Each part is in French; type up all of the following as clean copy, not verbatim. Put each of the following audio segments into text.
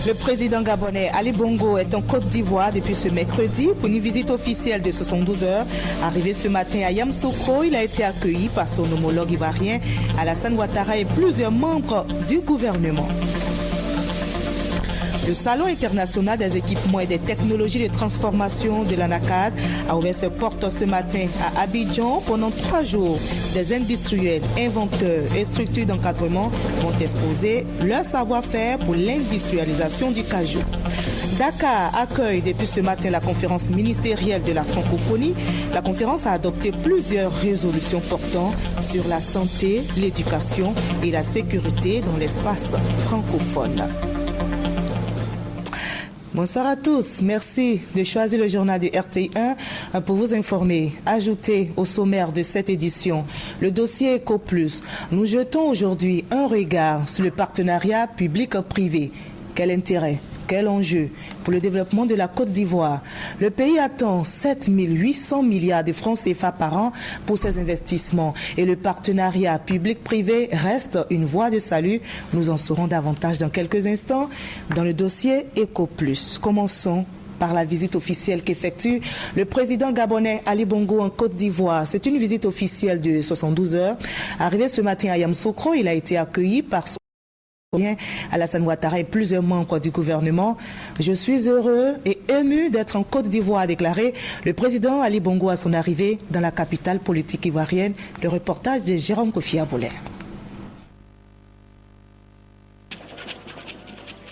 Le président gabonais Ali Bongo est en Côte d'Ivoire depuis ce mercredi pour une visite officielle de 72 heures. Arrivé ce matin à Yamoussoukro, il a été accueilli par son homologue ivoirien Alassane Ouattara et plusieurs membres du gouvernement. Le Salon international des équipements et des technologies de transformation de l'ANACAD a ouvert ses portes ce matin à Abidjan. Pendant 3 jours, des industriels, inventeurs et structures d'encadrement vont exposer leur savoir-faire pour l'industrialisation du cajou. Dakar accueille depuis ce matin la conférence ministérielle de la francophonie. La conférence a adopté plusieurs résolutions portant sur la santé, l'éducation et la sécurité dans l'espace francophone. Bonsoir à tous. Merci de choisir le journal du RTI1 pour vous informer. Ajoutez au sommaire de cette édition le dossier EcoPlus. Nous jetons aujourd'hui un regard sur le partenariat public-privé. Quel intérêt? Quel enjeu pour le développement de la Côte d'Ivoire? Le pays attend 7 800 milliards de francs CFA par an pour ses investissements et le partenariat public-privé reste une voie de salut. Nous en saurons davantage dans quelques instants dans le dossier EcoPlus. Commençons par la visite officielle qu'effectue le président gabonais Ali Bongo en Côte d'Ivoire. C'est une visite officielle de 72 heures. Arrivé ce matin à Yamoussoukro, il a été accueilli par son Alassane Ouattara et plusieurs membres du gouvernement. Je suis heureux et ému d'être en Côte d'Ivoire, a déclaré le président Ali Bongo à son arrivée dans la capitale politique ivoirienne. Le reportage de Jérôme Kofi Aboulé.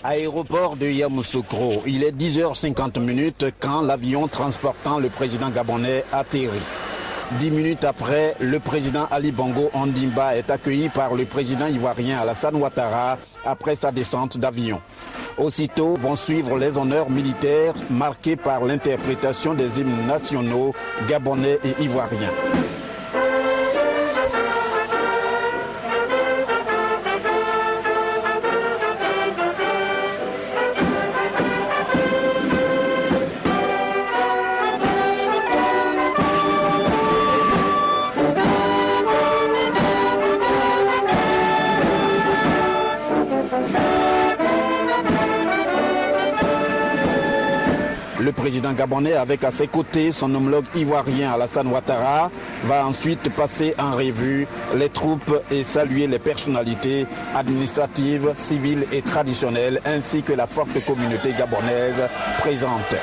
Aéroport de Yamoussoukro, il est 10h50 quand l'avion transportant le président gabonais atterrit. 10 minutes après, le président Ali Bongo Ondimba est accueilli par le président ivoirien Alassane Ouattara après sa descente d'avion. Aussitôt vont suivre les honneurs militaires marqués par l'interprétation des hymnes nationaux gabonais et ivoiriens. Le président gabonais, avec à ses côtés son homologue ivoirien Alassane Ouattara, va ensuite passer en revue les troupes et saluer les personnalités administratives, civiles et traditionnelles, ainsi que la forte communauté gabonaise présente.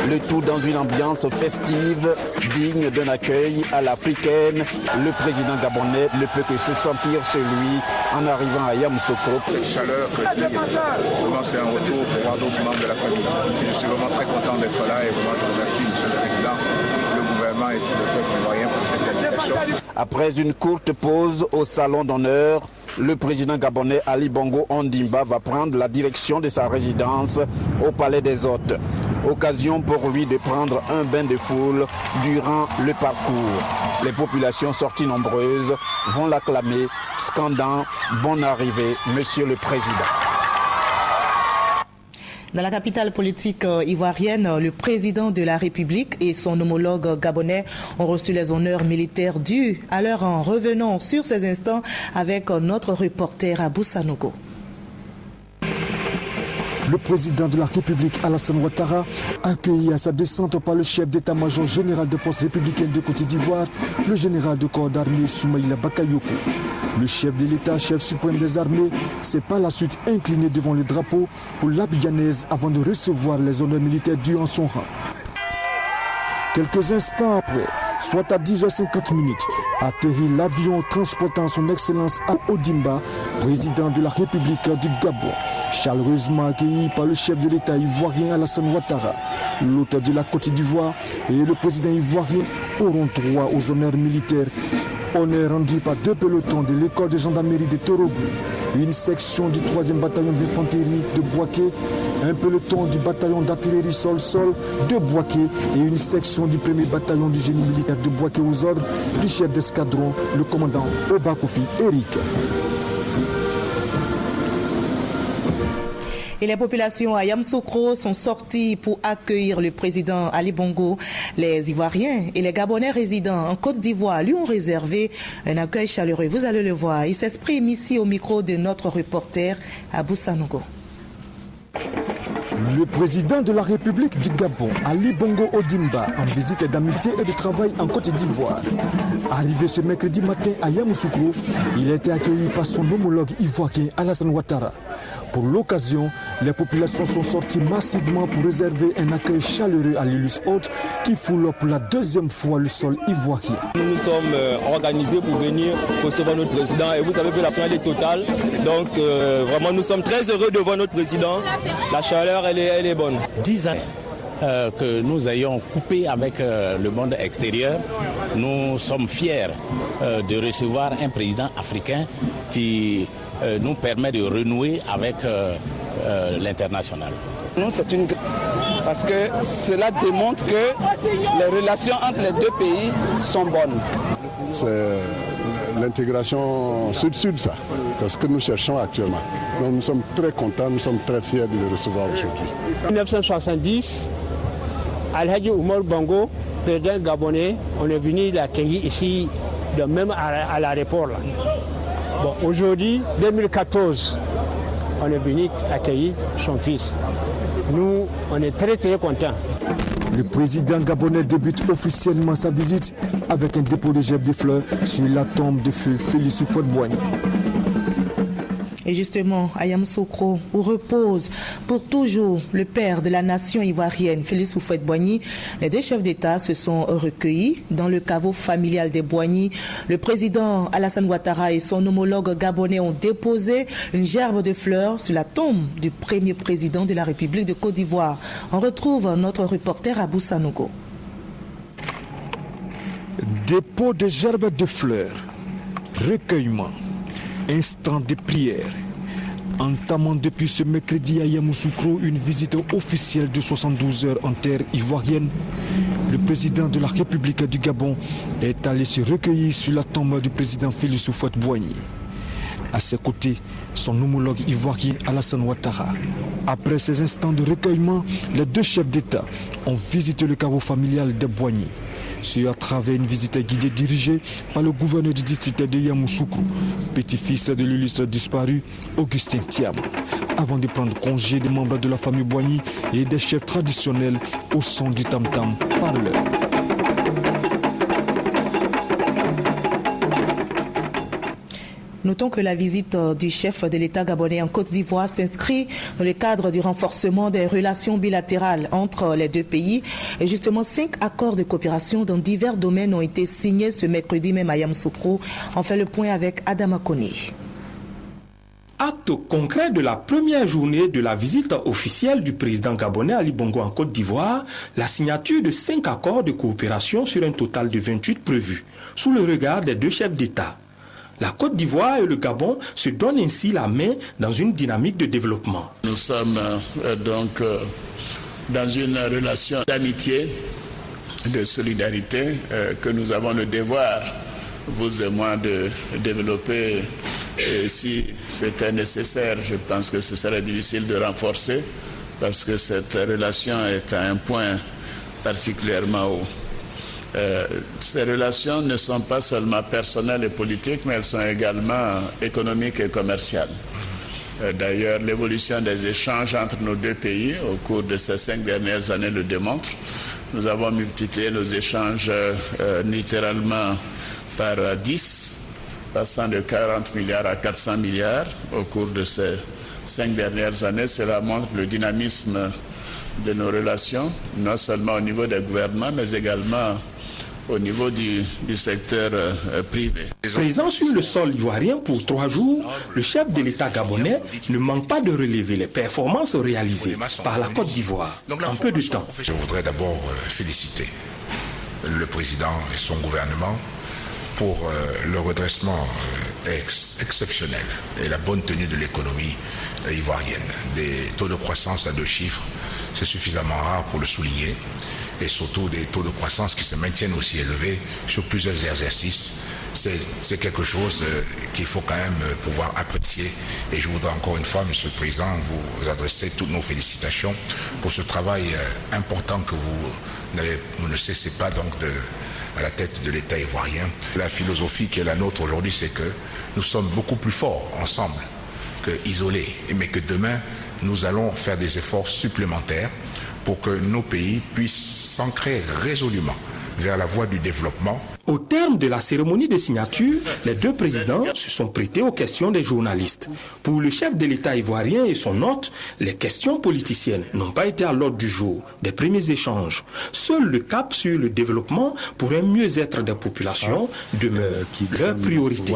Le tout dans une ambiance festive, digne d'un accueil à l'africaine. Le président gabonais ne peut que se sentir chez lui en arrivant à Yamoussoukro. Cette chaleur que je vis, vraiment c'est un retour pour voir d'autres membres de la famille. Je suis vraiment très content d'être là et vraiment je remercie M. le Président, le gouvernement et tout le peuple ivoirien pour cette invitation. Après une courte pause au salon d'honneur, le président gabonais Ali Bongo Ondimba va prendre la direction de sa résidence au Palais des Hôtes. Occasion pour lui de prendre un bain de foule durant le parcours. Les populations sorties nombreuses vont l'acclamer, scandant « Bonne arrivée, Monsieur le Président ». Dans la capitale politique ivoirienne, le président de la République et son homologue gabonais ont reçu les honneurs militaires dus à leur rang. Revenons sur ces instants avec notre reporter Abou Sanogo. Le président de la République, Alassane Ouattara, accueilli à sa descente par le chef d'état-major général des forces républicaines de Côte d'Ivoire, le général de corps d'armée Soumaïla Bakayoko. Le chef de l'État, chef suprême des armées, s'est par la suite incliné devant le drapeau pour l'Abidjanaise avant de recevoir les honneurs militaires dus en son rang. Quelques instants après, soit à 10h50, atterrit l'avion transportant son Excellence Al-Ondimba, président de la République du Gabon, chaleureusement accueilli par le chef de l'État ivoirien Alassane Ouattara. L'hôte de la Côte d'Ivoire et le président ivoirien auront droit aux honneurs militaires. Honneur rendu par 2 pelotons de l'école de gendarmerie de Torogo, une section du 3e bataillon d'infanterie de Bouaké, un peloton du bataillon d'artillerie sol-sol de Bouaké et une section du 1er bataillon du génie militaire de Bouaké aux ordres du chef d'escadron, le commandant Oba Kofi Eric. Et les populations à Yamoussoukro sont sorties pour accueillir le président Ali Bongo. Les Ivoiriens et les Gabonais résidents en Côte d'Ivoire lui ont réservé un accueil chaleureux. Vous allez le voir. Il s'exprime ici au micro de notre reporter Abou Sanogo. Le président de la République du Gabon, Ali Bongo Ondimba, en visite d'amitié et de travail en Côte d'Ivoire. Arrivé ce mercredi matin à Yamoussoukro, il a été accueilli par son homologue ivoirien Alassane Ouattara. Pour l'occasion, les populations sont sorties massivement pour réserver un accueil chaleureux à l'Illustre Hôte qui foule pour la deuxième fois le sol ivoirien. Nous nous sommes organisés pour venir recevoir notre président et vous avez vu la chaleur est totale. Donc vraiment nous sommes très heureux de voir notre président. La chaleur elle est bonne. 10 ans que nous ayons coupé avec le monde extérieur, nous sommes fiers de recevoir un président africain qui nous permet de renouer avec l'international. Non, c'est une parce que cela démontre que les relations entre les deux pays sont bonnes. C'est l'intégration sud-sud, ça. C'est ce que nous cherchons actuellement. Donc nous sommes très contents, nous sommes très fiers de le recevoir aujourd'hui. En 1970, Alhaji Oumar Bongo, président gabonais, on est venu l'accueillir ici, même à l'aéroport. Bon, aujourd'hui, 2014, on est venu accueillir son fils. Nous, on est très très contents. Le président gabonais débute officiellement sa visite avec un dépôt de gerbes de fleurs sur la tombe de feu Félix Houphouët-Boigny. Et justement, à Yamoussoukro, où repose pour toujours le père de la nation ivoirienne, Félix Houphouët-Boigny, les deux chefs d'État se sont recueillis dans le caveau familial des Boigny. Le président Alassane Ouattara et son homologue gabonais ont déposé une gerbe de fleurs sur la tombe du premier président de la République de Côte d'Ivoire. On retrouve notre reporter Abou Sanogo. Dépôt de gerbes de fleurs, recueillement. Instant de prière. Entamant depuis ce mercredi à Yamoussoukro une visite officielle de 72 heures en terre ivoirienne, le président de la République du Gabon est allé se recueillir sur la tombe du président Félix Houphouët-Boigny. À ses côtés, son homologue ivoirien Alassane Ouattara. Après ces instants de recueillement, les deux chefs d'État ont visité le caveau familial des Boigny. C'est à travers une visite guidée dirigée par le gouverneur du district de Yamoussoukro, petit-fils de l'illustre disparu, Augustin Thiam, avant de prendre congé des membres de la famille Boigny et des chefs traditionnels au son du tam-tam par l'heure. Notons que la visite du chef de l'État gabonais en Côte d'Ivoire s'inscrit dans le cadre du renforcement des relations bilatérales entre les deux pays. Et justement, 5 accords de coopération dans divers domaines ont été signés ce mercredi même à Yamoussoukro. On fait le point avec Adama Koné. Acte concret de la première journée de la visite officielle du président gabonais Ali Bongo en Côte d'Ivoire, la signature de 5 accords de coopération sur un total de 28 prévus, sous le regard des deux chefs d'État. La Côte d'Ivoire et le Gabon se donnent ainsi la main dans une dynamique de développement. Nous sommes donc dans une relation d'amitié, de solidarité que nous avons le devoir, vous et moi, de développer. Et si c'était nécessaire, je pense que ce serait difficile de renforcer parce que cette relation est à un point particulièrement haut. Ces relations ne sont pas seulement personnelles et politiques, mais elles sont également économiques et commerciales. D'ailleurs, l'évolution des échanges entre nos deux pays au cours de ces 5 dernières années le démontre. Nous avons multiplié nos échanges littéralement par 10, passant de 40 milliards à 400 milliards au cours de ces 5 dernières années. Cela montre le dynamisme de nos relations, non seulement au niveau des gouvernements, mais également au niveau du secteur privé. Présent sur le sol ivoirien pour 3 jours, le chef de l'État gabonais ne manque pas de relever les performances réalisées par la Côte d'Ivoire en peu de temps. Je voudrais d'abord féliciter le président et son gouvernement pour le redressement exceptionnel et la bonne tenue de l'économie ivoirienne. Des taux de croissance à 2 chiffres, c'est suffisamment rare pour le souligner, et surtout des taux de croissance qui se maintiennent aussi élevés sur plusieurs exercices. C'est quelque chose qu'il faut quand même pouvoir apprécier, et je voudrais encore une fois, Monsieur le Président, vous adresser toutes nos félicitations pour ce travail important que vous ne cessez pas donc à la tête de l'État ivoirien. La philosophie qui est la nôtre aujourd'hui, c'est que nous sommes beaucoup plus forts ensemble qu'isolés, mais que demain, nous allons faire des efforts supplémentaires pour que nos pays puissent s'ancrer résolument vers la voie du développement. Au terme de la cérémonie de signature, les deux présidents se sont prêtés aux questions des journalistes. Pour le chef de l'État ivoirien et son hôte, les questions politiciennes n'ont pas été à l'ordre du jour des premiers échanges. Seul le cap sur le développement pour un mieux-être des populations demeure leur priorité.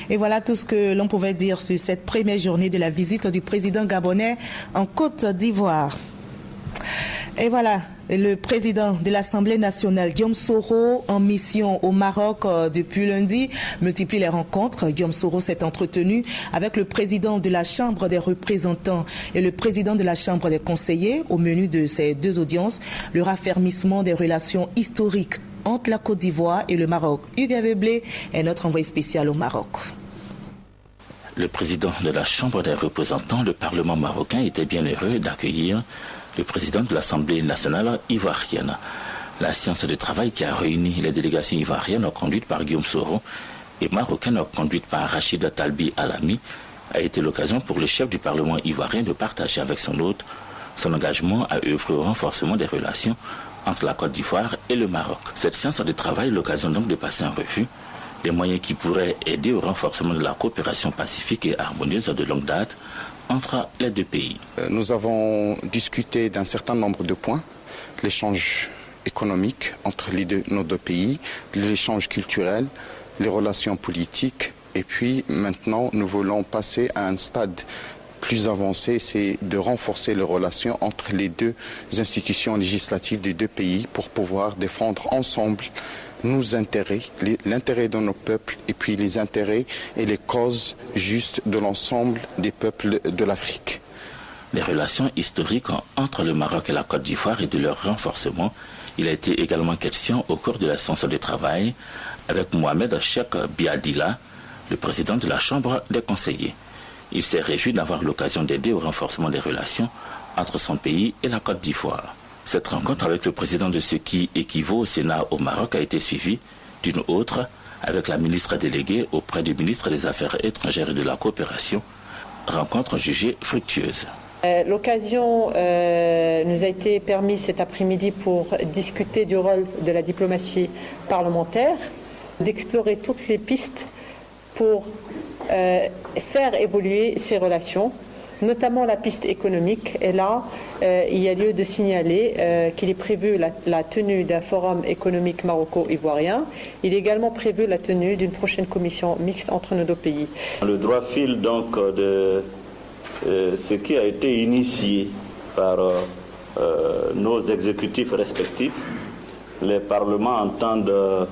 Et voilà tout ce que l'on pouvait dire sur cette première journée de la visite du président gabonais en Côte d'Ivoire. Et voilà, le président de l'Assemblée nationale, Guillaume Soro, en mission au Maroc depuis lundi, multiplie les rencontres. Guillaume Soro s'est entretenu avec le président de la Chambre des représentants et le président de la Chambre des conseillers. Au menu de ces deux audiences, le raffermissement des relations historiques entre la Côte d'Ivoire et le Maroc. Hugues Aveblé est notre envoyé spécial au Maroc. Le président de la Chambre des représentants, le Parlement marocain, était bien heureux d'accueillir le président de l'Assemblée nationale ivoirienne. La séance de travail qui a réuni les délégations ivoiriennes conduites par Guillaume Soro et marocaines conduites par Rachid Talbi Alami a été l'occasion pour le chef du Parlement ivoirien de partager avec son hôte son engagement à œuvrer au renforcement des relations entre la Côte d'Ivoire et le Maroc. Cette séance de travail est l'occasion donc de passer en revue les moyens qui pourraient aider au renforcement de la coopération pacifique et harmonieuse de longue date entre les deux pays. Nous avons discuté d'un certain nombre de points, l'échange économique entre nos deux pays, l'échange culturel, les relations politiques, et puis maintenant nous voulons passer à un stade plus avancé, c'est de renforcer les relations entre les deux institutions législatives des deux pays pour pouvoir défendre ensemble nos intérêts, l'intérêt de nos peuples et puis les intérêts et les causes justes de l'ensemble des peuples de l'Afrique. Les relations historiques entre le Maroc et la Côte d'Ivoire et de leur renforcement, il a été également question au cours de la séance de travail avec Mohamed Cheikh Biadila, le président de la Chambre des conseillers. Il s'est réjoui d'avoir l'occasion d'aider au renforcement des relations entre son pays et la Côte d'Ivoire. Cette rencontre avec le président de ce qui équivaut au Sénat au Maroc a été suivie d'une autre avec la ministre déléguée auprès du ministre des Affaires étrangères et de la coopération, rencontre jugée fructueuse. L'occasion nous a été permise cet après-midi pour discuter du rôle de la diplomatie parlementaire, d'explorer toutes les pistes pour faire évoluer ces relations, notamment la piste économique. Et là, il y a lieu de signaler qu'il est prévu la tenue d'un forum économique maroco-ivoirien. Il est également prévu la tenue d'une prochaine commission mixte entre nos deux pays. Le droit fil donc de ce qui a été initié par nos exécutifs respectifs. Les parlements entendent,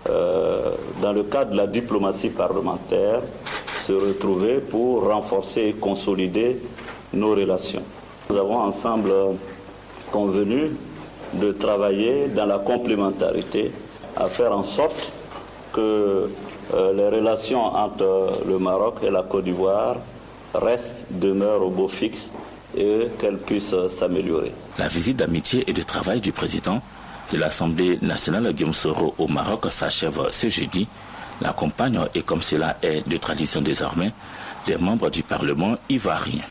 dans le cadre de la diplomatie parlementaire, se retrouver pour renforcer et consolider nos relations. Nous avons ensemble convenu de travailler dans la complémentarité, à faire en sorte que les relations entre le Maroc et la Côte d'Ivoire demeurent au beau fixe et qu'elles puissent s'améliorer. La visite d'amitié et de travail du président de l'Assemblée nationale Guillaume Soro au Maroc s'achève ce jeudi. L'accompagne, et comme cela est de tradition désormais, les membres du Parlement ivoirien.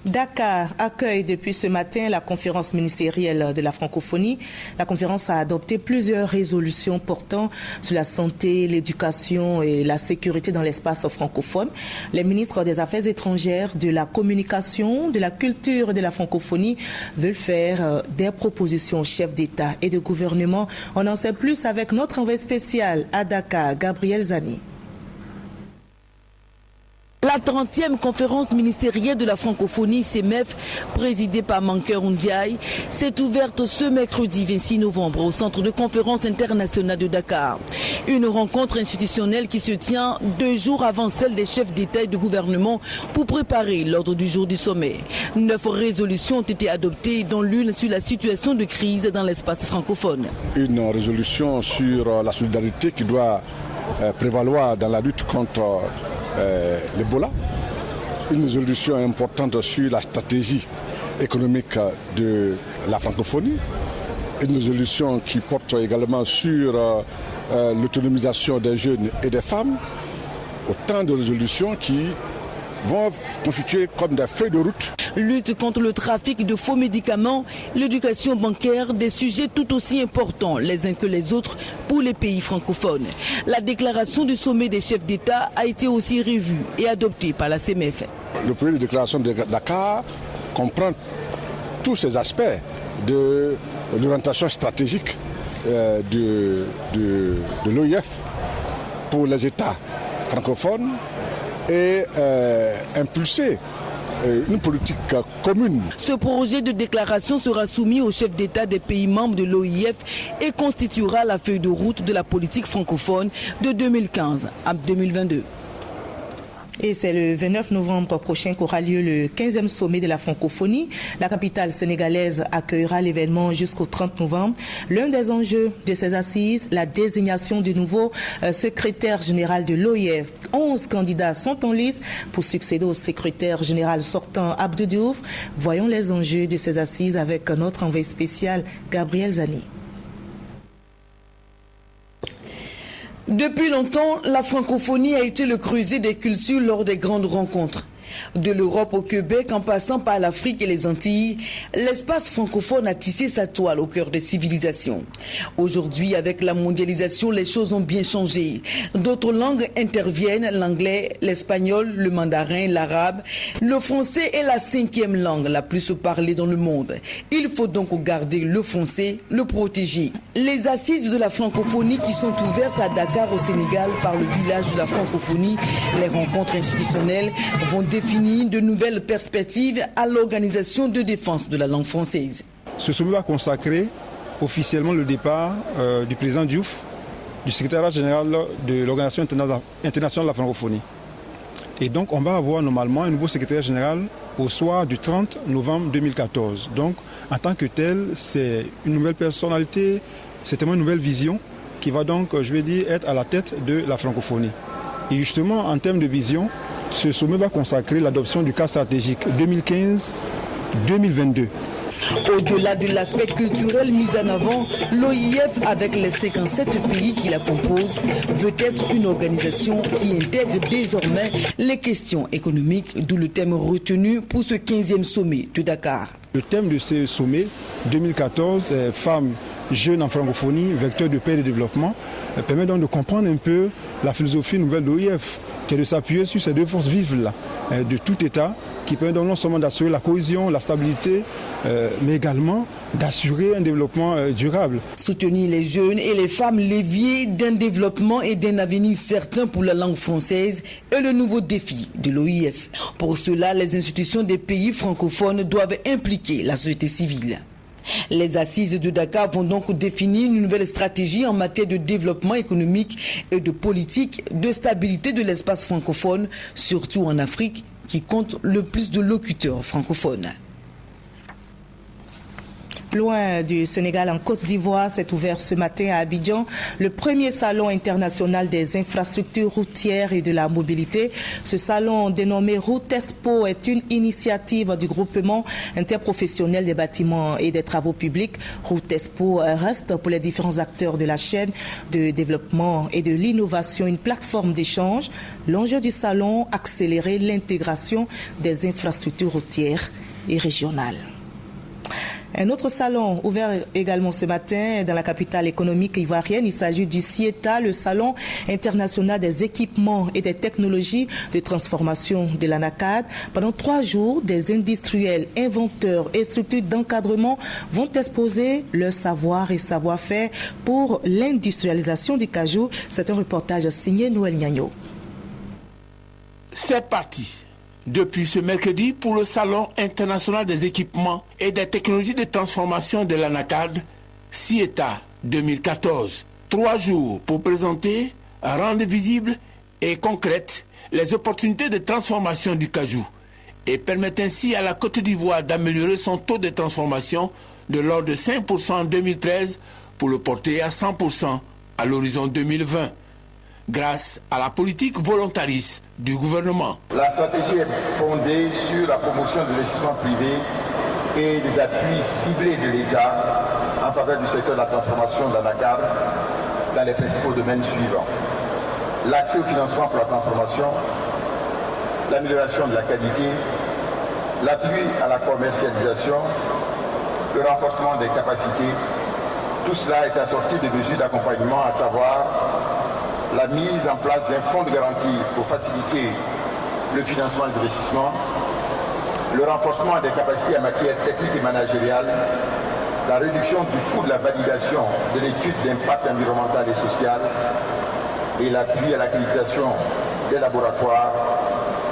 Dakar accueille depuis ce matin la conférence ministérielle de la francophonie. La conférence a adopté plusieurs résolutions portant sur la santé, l'éducation et la sécurité dans l'espace francophone. Les ministres des Affaires étrangères, de la communication, de la culture et de la francophonie veulent faire des propositions aux chefs d'État et de gouvernement. On en sait plus avec notre envoyé spécial à Dakar, Gabriel Zani. La 30e conférence ministérielle de la francophonie, CEMEF, présidée par Mankeur Ndiaye, s'est ouverte ce mercredi 26 novembre au centre de conférence internationale de Dakar. Une rencontre institutionnelle qui se tient 2 jours avant celle des chefs d'État et de gouvernement pour préparer l'ordre du jour du sommet. 9 résolutions ont été adoptées, dont l'une sur la situation de crise dans l'espace francophone. Une résolution sur la solidarité qui doit prévaloir dans la lutte contre l'Ebola, une résolution importante sur la stratégie économique de la francophonie, une résolution qui porte également sur l'autonomisation des jeunes et des femmes, autant de résolutions qui vont constituer comme des feuilles de route. Lutte contre le trafic de faux médicaments, l'éducation bancaire, des sujets tout aussi importants les uns que les autres pour les pays francophones. La déclaration du sommet des chefs d'État a été aussi revue et adoptée par la CMF. Le projet de déclaration de Dakar comprend tous ces aspects de l'orientation stratégique de l'OIF pour les États francophones et impulser une politique commune. Ce projet de déclaration sera soumis aux chefs d'État des pays membres de l'OIF et constituera la feuille de route de la politique francophone de 2015 à 2022. Et c'est le 29 novembre prochain qu'aura lieu le 15e sommet de la francophonie. La capitale sénégalaise accueillera l'événement jusqu'au 30 novembre. L'un des enjeux de ces assises, la désignation du nouveau secrétaire général de l'OIF. 11 candidats sont en lice pour succéder au secrétaire général sortant Abdou Diouf. Voyons les enjeux de ces assises avec notre envoyé spécial Gabriel Zani. Depuis longtemps, la francophonie a été le creuset des cultures lors des grandes rencontres. De l'Europe au Québec en passant par l'Afrique et les Antilles, l'espace francophone a tissé sa toile au cœur des civilisations. Aujourd'hui, avec la mondialisation, les choses ont bien changé. D'autres langues interviennent, l'anglais, l'espagnol, le mandarin, l'arabe. Le français est la 5e langue la plus parlée dans le monde. Il faut donc garder le français, le protéger. Les assises de la francophonie qui sont ouvertes à Dakar au Sénégal par le village de la francophonie, les rencontres institutionnelles vont définir de nouvelles perspectives à l'organisation de défense de la langue française. Ce sommet va consacrer officiellement le départ du président Diouf, du secrétaire général de l'Organisation internationale de la francophonie. Et donc on va avoir normalement un nouveau secrétaire général au soir du 30 novembre 2014. Donc en tant que tel, c'est une nouvelle personnalité, c'est une nouvelle vision qui va donc, je vais dire, être à la tête de la francophonie. Et justement, en termes de vision, ce sommet va consacrer l'adoption du cadre stratégique 2015-2022. Au-delà de l'aspect culturel mis en avant, l'OIF, avec les 57 pays qui la composent, veut être une organisation qui intègre désormais les questions économiques, d'où le thème retenu pour ce 15e sommet de Dakar. Le thème de ce sommet 2014 est Femmes, jeunes en francophonie, vecteurs de paix et de développement, permet donc de comprendre un peu la philosophie nouvelle de l'OIF, qui est de s'appuyer sur ces deux forces vives là, de tout État, qui permet donc non seulement d'assurer la cohésion, la stabilité, mais également d'assurer un développement durable. Soutenir les jeunes et les femmes leviers d'un développement et d'un avenir certain pour la langue française est le nouveau défi de l'OIF. Pour cela, les institutions des pays francophones doivent impliquer la société civile. Les assises de Dakar vont donc définir une nouvelle stratégie en matière de développement économique et de politique de stabilité de l'espace francophone, surtout en Afrique, qui compte le plus de locuteurs francophones. Loin du Sénégal, en Côte d'Ivoire, s'est ouvert ce matin à Abidjan le premier salon international des infrastructures routières et de la mobilité. Ce salon, dénommé Route Expo, est une initiative du groupement interprofessionnel des bâtiments et des travaux publics. Route Expo reste pour les différents acteurs de la chaîne de développement et de l'innovation une plateforme d'échange. L'enjeu du salon, accélérer l'intégration des infrastructures routières et régionales. Un autre salon ouvert également ce matin dans la capitale économique ivoirienne. Il s'agit du CIETA, le salon international des équipements et des technologies de transformation de l'ANACAD. Pendant 3 jours, des industriels, inventeurs et structures d'encadrement vont exposer leur savoir et savoir-faire pour l'industrialisation du cajou. C'est un reportage signé Noël Nyagno. C'est parti. Depuis ce mercredi, pour le Salon international des équipements et des technologies de transformation de l'ANACAD, CIETA 2014. 3 jours pour présenter, rendre visibles et concrètes les opportunités de transformation du cajou et permettre ainsi à la Côte d'Ivoire d'améliorer son taux de transformation de l'ordre de 5% en 2013 pour le porter à 100% à l'horizon 2020. Grâce à la politique volontariste du gouvernement. La stratégie est fondée sur la promotion des investissements privés et des appuis ciblés de l'État en faveur du secteur de la transformation de l'ANACAD dans les principaux domaines suivants. L'accès au financement pour la transformation, l'amélioration de la qualité, l'appui à la commercialisation, le renforcement des capacités. Tout cela est assorti de mesures d'accompagnement, à savoir la mise en place d'un fonds de garantie pour faciliter le financement des investissements, le renforcement des capacités en matière technique et managériale, la réduction du coût de la validation de l'étude d'impact environnemental et social et l'appui à l'accréditation des laboratoires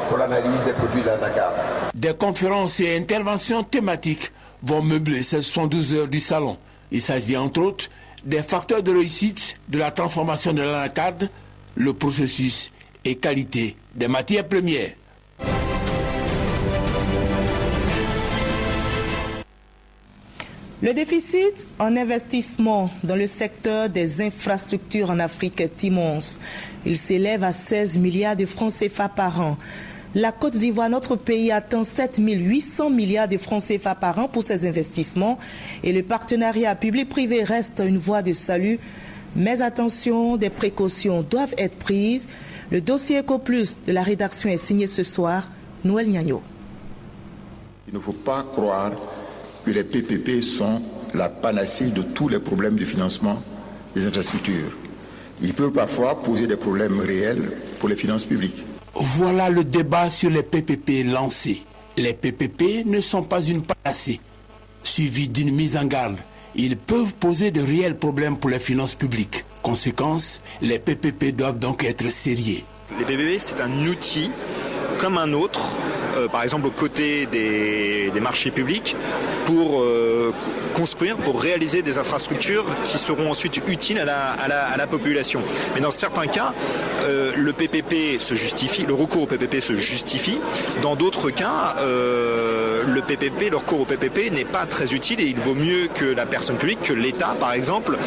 pour l'analyse des produits de l'ANACAR. Des conférences et interventions thématiques vont meubler ces 72 heures du salon. Il s'agit entre autres des facteurs de réussite de la transformation de l'ANACAD, le processus et qualité des matières premières. Le déficit en investissement dans le secteur des infrastructures en Afrique est immense. Il s'élève à 16 milliards de francs CFA par an. La Côte d'Ivoire, notre pays, atteint 7 800 milliards de francs CFA par an pour ses investissements et le partenariat public-privé reste une voie de salut. Mais attention, des précautions doivent être prises. Le dossier EcoPlus de la rédaction est signé ce soir. Noël Niagno. Il ne faut pas croire que les PPP sont la panacée de tous les problèmes de financement des infrastructures. Il peut parfois poser des problèmes réels pour les finances publiques. Voilà le débat sur les PPP lancé. Les PPP ne sont pas une panacée. Suivi d'une mise en garde, ils peuvent poser de réels problèmes pour les finances publiques. Conséquence, les PPP doivent donc être sérieux. Les PPP, c'est un outil comme un autre, par exemple aux côtés des marchés publics, pour construire, pour réaliser des infrastructures qui seront ensuite utiles à la population. Mais dans certains cas, le PPP se justifie, le recours au PPP se justifie. Dans d'autres cas, le recours au PPP n'est pas très utile et il vaut mieux que la personne publique, que l'État par exemple,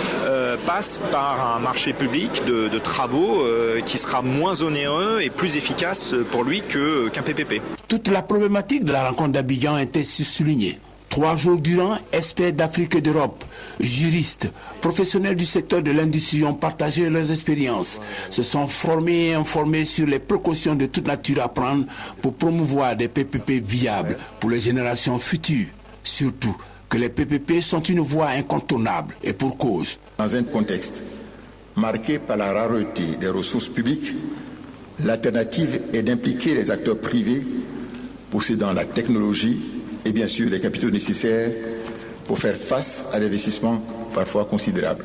passe par un marché public de travaux qui sera moins onéreux et plus efficace pour lui qu'un PPP. Toute la problématique de la rencontre d'Abidjan était soulignée. 3 jours durant, experts d'Afrique et d'Europe, juristes, professionnels du secteur de l'industrie ont partagé leurs expériences, se sont formés et informés sur les précautions de toute nature à prendre pour promouvoir des PPP viables pour les générations futures. Surtout que les PPP sont une voie incontournable et pour cause. Dans un contexte marqué par la rareté des ressources publiques, l'alternative est d'impliquer les acteurs privés possédant la technologie et bien sûr les capitaux nécessaires pour faire face à l'investissement parfois considérable,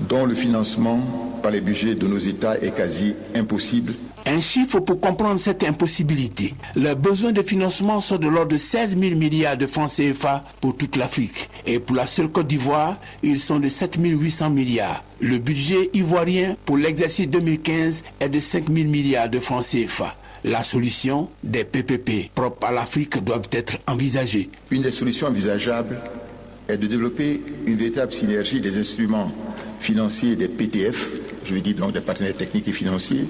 dont le financement par les budgets de nos États est quasi impossible. Un chiffre pour comprendre cette impossibilité. Les besoins de financement sont de l'ordre de 16 000 milliards de francs CFA pour toute l'Afrique. Et pour la seule Côte d'Ivoire, ils sont de 7 800 milliards. Le budget ivoirien pour l'exercice 2015 est de 5 000 milliards de francs CFA. La solution des PPP propres à l'Afrique doivent être envisagées. Une des solutions envisageables est de développer une véritable synergie des instruments financiers des PTF, je veux dire donc des partenaires techniques et financiers,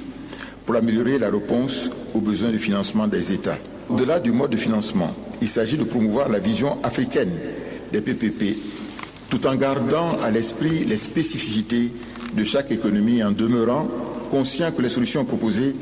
pour améliorer la réponse aux besoins de financement des États. Au-delà du mode de financement, il s'agit de promouvoir la vision africaine des PPP, tout en gardant à l'esprit les spécificités de chaque économie et en demeurant conscient que les solutions proposées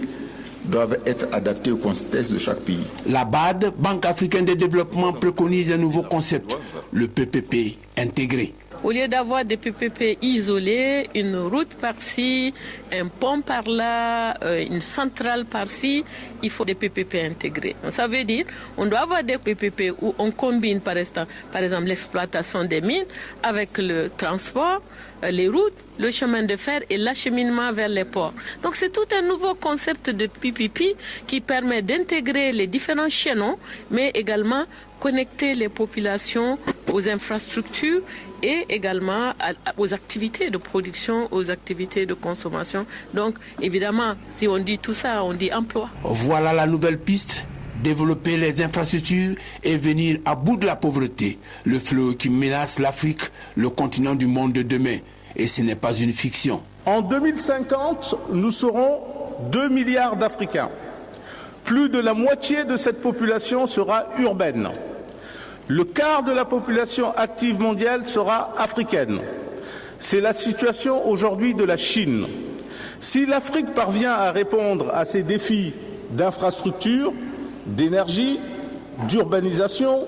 doivent être adaptées au contexte de chaque pays. La BAD, Banque africaine de développement, préconise un nouveau concept, le PPP intégré. Au lieu d'avoir des PPP isolés, une route par-ci, un pont par-là, une centrale par-ci, il faut des PPP intégrés. Donc, ça veut dire on doit avoir des PPP où on combine par exemple l'exploitation des mines avec le transport, les routes, le chemin de fer et l'acheminement vers les ports. Donc c'est tout un nouveau concept de PPP qui permet d'intégrer les différents chaînons, mais également connecter les populations aux infrastructures et également aux activités de production, aux activités de consommation. Donc évidemment, si on dit tout ça, on dit emploi. Voilà la nouvelle piste. Développer les infrastructures et venir à bout de la pauvreté, le fléau qui menace l'Afrique, le continent du monde de demain. Et ce n'est pas une fiction. En 2050, nous serons 2 milliards d'Africains. Plus de la moitié de cette population sera urbaine. Le quart de la population active mondiale sera africaine. C'est la situation aujourd'hui de la Chine. Si l'Afrique parvient à répondre à ces défis d'infrastructures, d'énergie, d'urbanisation,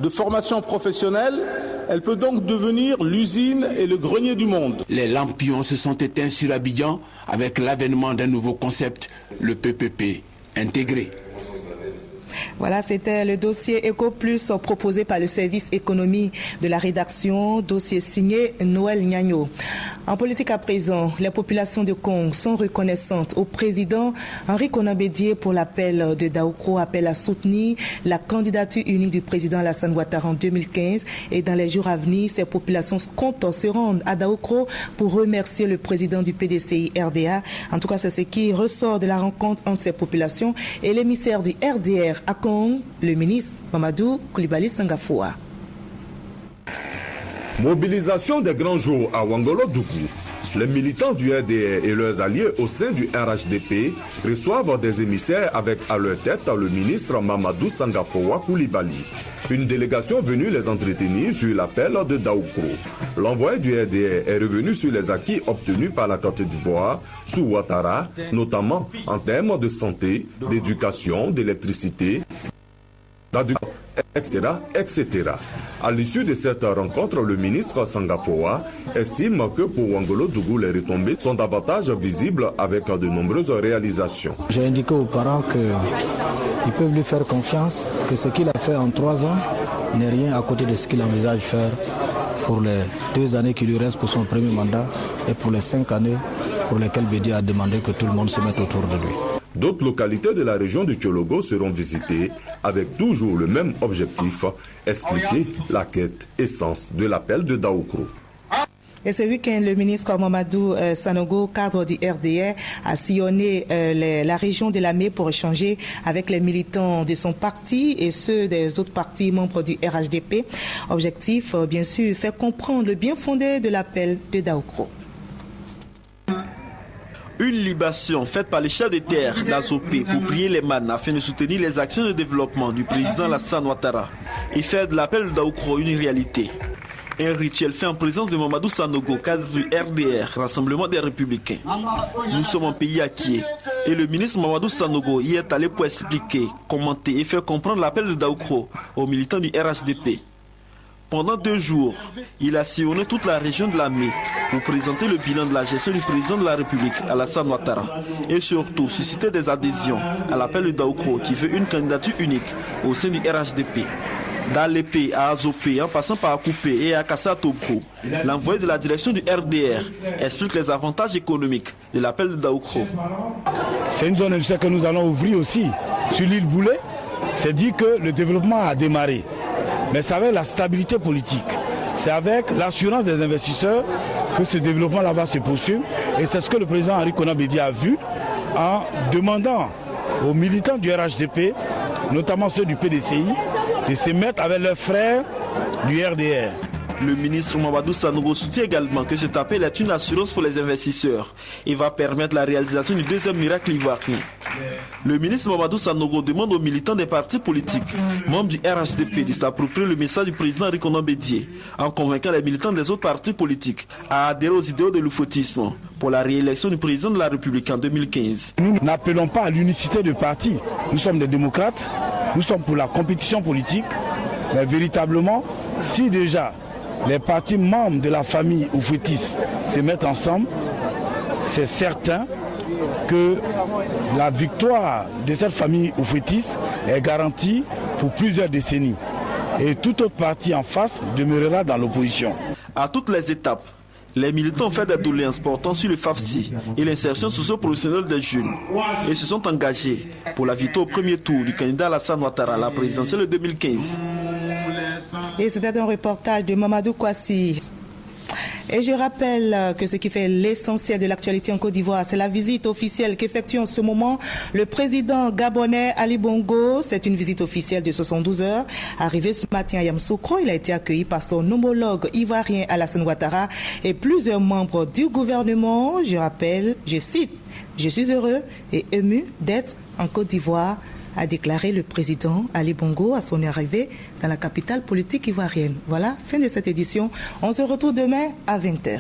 de formation professionnelle. Elle peut donc devenir l'usine et le grenier du monde. Les lampions se sont éteints sur Abidjan avec l'avènement d'un nouveau concept, le PPP intégré. Voilà, c'était le dossier EcoPlus proposé par le service économie de la rédaction, dossier signé Noël Nyagno. En politique à présent, les populations de Kong sont reconnaissantes au président Henri Konan Bédié pour l'appel de Daoukro, appel à soutenir la candidature unie du président Alassane Ouattara en 2015. Et dans les jours à venir, ces populations comptent se rendre à Daoukro pour remercier le président du PDCI RDA. En tout cas, c'est ce qui ressort de la rencontre entre ces populations et l'émissaire du RDR à Kong, le ministre Mamadou Coulibaly Sangafoua. Mobilisation des grands jours à Ouangolo-Dougou. Les militants du RDR et leurs alliés au sein du RHDP reçoivent des émissaires avec à leur tête le ministre Mamadou Sangafoua Coulibaly. Une délégation venue les entretenir sur l'appel de Daoukro. L'envoyé du RDR est revenu sur les acquis obtenus par la Côte d'Ivoire sous Ouattara, notamment en termes de santé, d'éducation, d'électricité, etc. À l'issue de cette rencontre, le ministre Sangafoua estime que pour Ouangolo-Dougou, les retombées sont davantage visibles avec de nombreuses réalisations. J'ai indiqué aux parents qu'ils peuvent lui faire confiance, que ce qu'il a fait en 3 ans n'est rien à côté de ce qu'il envisage faire pour les 2 années qui lui restent pour son premier mandat et pour les 5 années pour lesquelles Bédié a demandé que tout le monde se mette autour de lui. D'autres localités de la région du Tchologo seront visitées avec toujours le même objectif, expliquer la quête essence de l'appel de Daoukro. Et ce week-end, le ministre Mamadou Sanogo, cadre du RDR, a sillonné la région de Lamé pour échanger avec les militants de son parti et ceux des autres partis membres du RHDP. Objectif, bien sûr, faire comprendre le bien fondé de l'appel de Daoukro. Une libation faite par les chefs de terre d'Azopé pour prier les mannes afin de soutenir les actions de développement du président Alassane Ouattara et faire de l'appel de Daoukro une réalité. Un rituel fait en présence de Mamadou Sanogo, cadre du RDR, Rassemblement des Républicains. Nous sommes un pays acquis et le ministre Mamadou Sanogo y est allé pour expliquer, commenter et faire comprendre l'appel de Daoukro aux militants du RHDP. Pendant 2 jours, il a sillonné toute la région de Lamé pour présenter le bilan de la gestion du président de la République, Alassane Ouattara, et surtout susciter des adhésions à l'appel de Daoukro qui veut une candidature unique au sein du RHDP. D'Alépé à Azopé, en passant par Akoupé et à Kassa-Tobro, l'envoyé de la direction du RDR explique les avantages économiques de l'appel de Daoukro. C'est une zone industrielle que nous allons ouvrir aussi sur l'île Boulet. C'est dit que le développement a démarré. Mais c'est avec la stabilité politique, c'est avec l'assurance des investisseurs que ce développement-là va se poursuivre. Et c'est ce que le président Henri Konan Bédié a vu en demandant aux militants du RHDP, notamment ceux du PDCI, de se mettre avec leurs frères du RDR. Le ministre Mamadou Sanogo soutient également que cet appel est une assurance pour les investisseurs et va permettre la réalisation du deuxième miracle ivoirien. Le ministre Mamadou Sanogo demande aux militants des partis politiques, membres du RHDP, de s'approprier le message du président Henri Konan Bédié en convainquant les militants des autres partis politiques à adhérer aux idéaux de l'oufoutisme pour la réélection du président de la République en 2015. Nous n'appelons pas à l'unicité de partis. Nous sommes des démocrates, nous sommes pour la compétition politique, mais véritablement, si déjà les partis membres de la famille Oufoutis se mettent ensemble, c'est certain que la victoire de cette famille Oufoutis est garantie pour plusieurs décennies. Et tout autre parti en face demeurera dans l'opposition. À toutes les étapes, les militants ont fait des doléances portant sur le FAFSI et l'insertion socio-professionnelle des jeunes et se sont engagés pour la victoire au premier tour du candidat Alassane Ouattara à la présidentielle de 2015. Et c'était un reportage de Mamadou Kwasi. Et je rappelle que ce qui fait l'essentiel de l'actualité en Côte d'Ivoire, c'est la visite officielle qu'effectue en ce moment le président gabonais Ali Bongo. C'est une visite officielle de 72 heures. Arrivé ce matin à Yamoussoukro, il a été accueilli par son homologue ivoirien Alassane Ouattara et plusieurs membres du gouvernement. Je rappelle, je cite, « Je suis heureux et ému d'être en Côte d'Ivoire », a déclaré le président Ali Bongo à son arrivée dans la capitale politique ivoirienne. Voilà, fin de cette édition. On se retrouve demain à 20h.